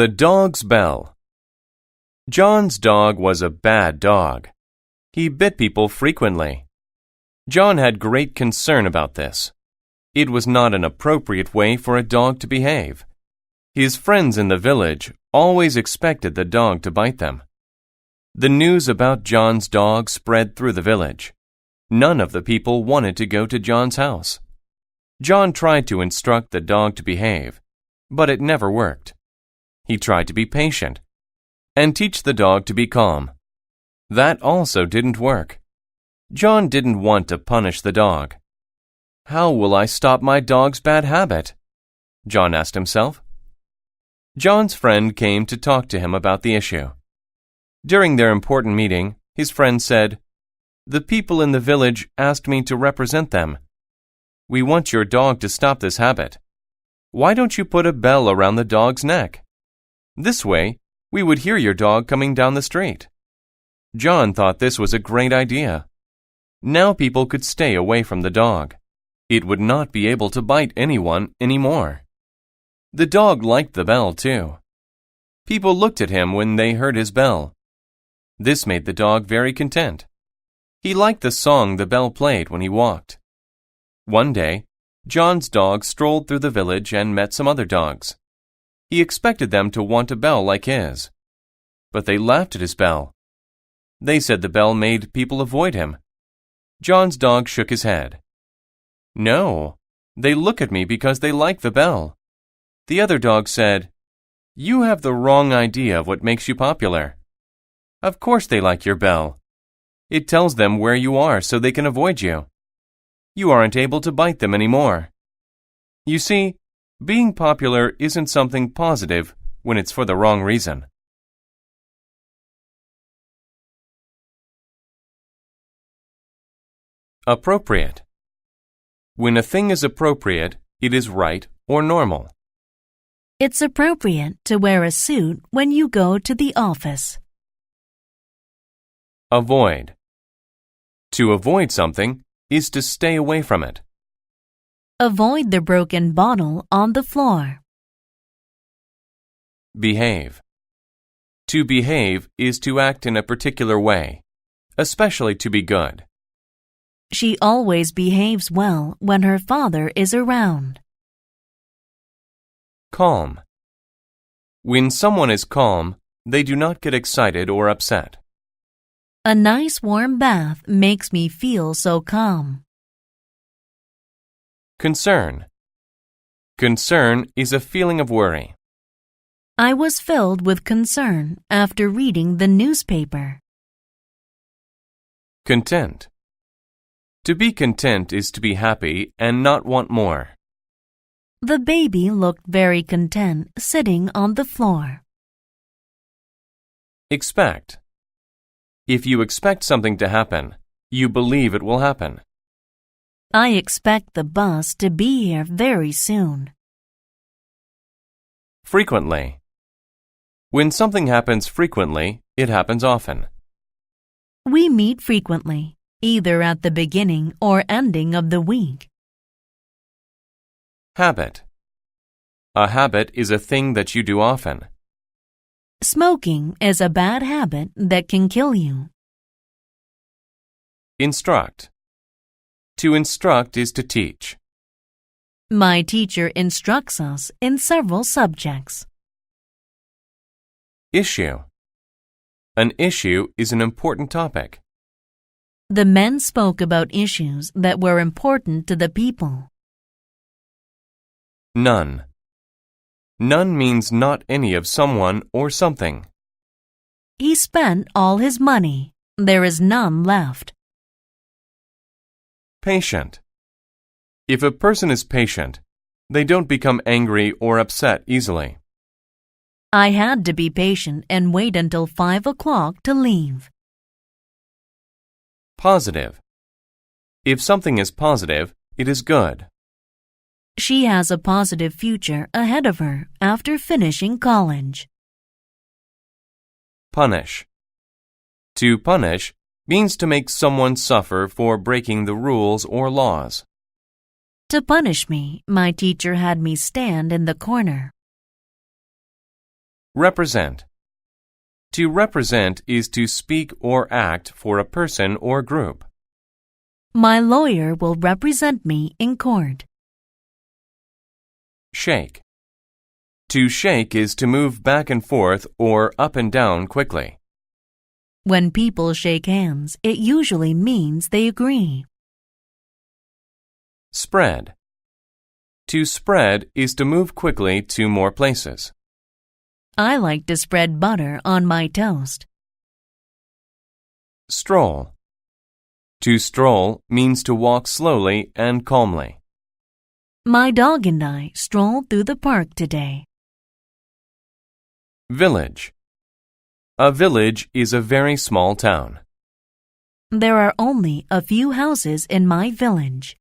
The dog's bell. John's dog was a bad dog. He bit people frequently. John had great concern about this. It was not an appropriate way for a dog to behave. His friends in the village always expected the dog to bite them. The news about John's dog spread through the village. None of the people wanted to go to John's house. John tried to instruct the dog to behave, but it never worked. He tried to be patient and teach the dog to be calm. That also didn't work. John didn't want to punish the dog. How will I stop my dog's bad habit? John asked himself. John's friend came to talk to him about the issue. During their important meeting, his friend said, "The people in the village asked me to represent them. We want your dog to stop this habit. Why don't you put a bell around the dog's neck? This way, we would hear your dog coming down the street." John thought this was a great idea. Now people could stay away from the dog. It would not be able to bite anyone anymore. The dog liked the bell too. People looked at him when they heard his bell. This made the dog very content. He liked the song the bell played when he walked. One day, John's dog strolled through the village and met some other dogs. He expected them to want a bell like his, but they laughed at his bell. They said the bell made people avoid him. John's dog shook his head. "No, they look at me because they like the bell." The other dog said, "You have the wrong idea of what makes you popular. Of course they like your bell. It tells them where you are so they can avoid you. You aren't able to bite them anymore. You see, being popular isn't something positive when it's for the wrong reason." Appropriate. When a thing is appropriate, it is right or normal. It's appropriate to wear a suit when you go to the office. Avoid. To avoid something is to stay away from it. Avoid the broken bottle on the floor. Behave. To behave is to act in a particular way, especially to be good. She always behaves well when her father is around. Calm. When someone is calm, they do not get excited or upset. A nice warm bath makes me feel so calm. Concern. Concern is a feeling of worry. I was filled with concern after reading the newspaper. Content. To be content is to be happy and not want more. The baby looked very content sitting on the floor. Expect. If you expect something to happen, you believe it will happen. I expect the bus to be here very soon. Frequently. When something happens frequently, it happens often. We meet frequently, either at the beginning or ending of the week. Habit. A habit is a thing that you do often. Smoking is a bad habit that can kill you. Instruct. To instruct is to teach. My teacher instructs us in several subjects. Issue. An issue is an important topic. The men spoke about issues that were important to the people. None. None means not any of someone or something. He spent all his money. There is none left. Patient. If a person is patient, they don't become angry or upset easily. I had to be patient and wait until 5 o'clock to leave. Positive. If something is positive, it is good. She has a positive future ahead of her after finishing college. Punish. To punish means to make someone suffer for breaking the rules or laws. To punish me, my teacher had me stand in the corner. Represent. To represent is to speak or act for a person or group. My lawyer will represent me in court. Shake. To shake is to move back and forth or up and down quickly. When people shake hands, it usually means they agree. Spread. To spread is to move quickly to more places. I like to spread butter on my toast. Stroll. To stroll means to walk slowly and calmly. My dog and I strolled through the park today. Village. A village is a very small town. There are only a few houses in my village.